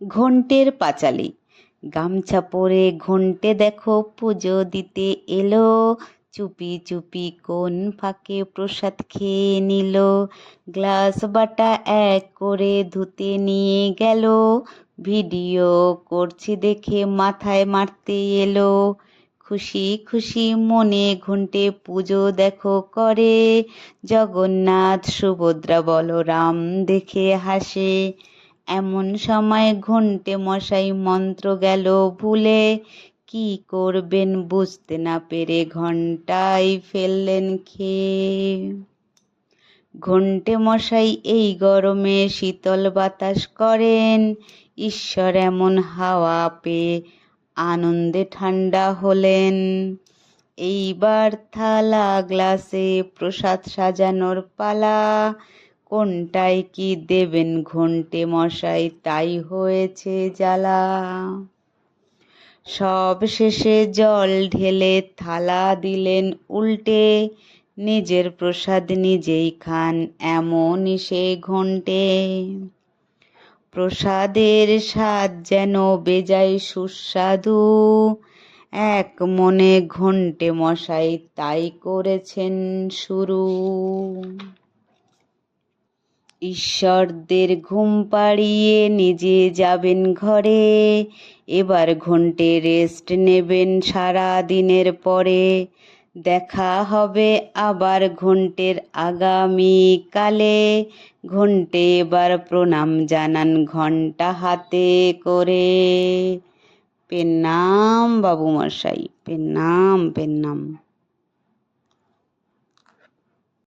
ঘন্টের পাঁচালী। গামছা পরে ঘন্টে দেখো পুজো দিতে এলো, চুপি চুপি কোন ফাঁকে প্রসাদ খেয়ে নিল। গ্লাস বাটা এক করে ধুতে নিয়ে গেল, ভিডিও করছি দেখে মাথায় মারতে এলো। খুশি খুশি মনে ঘন্টে পুজো দেখো করে, জগন্নাথ সুভদ্রা বলরাম দেখে হাসে। এমন সময় ঘন্টে মশাই মন্ত্র গেল ভুলে, কি করবেন বুঝতে না পেরে ঘন্টাই ফেললেন খেয়ে। ঘন্টে মশাই এই গরমে শীতল বাতাস করেন, ঈশ্বর এমন হাওয়া পেয়ে আনন্দে ঠান্ডা হলেন। এইবার থালা গ্লাসে প্রসাদ সাজানোর পালা, কোনটায় কি দেবেন ঘন্টে মশাই তাই হয়েছে জ্বালা। সব শেষে জল ঢেলে থালা দিলেন উল্টে, নিজের প্রসাদ নিজেই খান এমনই সে ঘন্টে। প্রসাদের স্বাদ যেন বেজায় সুস্বাদু, এক মনে ঘন্টে মশাই তাই করেছেন শুরু। ঈশ্বরদের ঘুম পাড়িয়ে নিজে যাবেন ঘরে, এবার ঘন্টে রেস্ট নেবেন সারা দিনের পরে। দেখা হবে আবার ঘন্টের আগামী কালে, ঘন্টে এবার প্রণাম জানান ঘন্টা হাতে করে। প্রণাম বাবু মশাই, প্রণাম প্রণাম।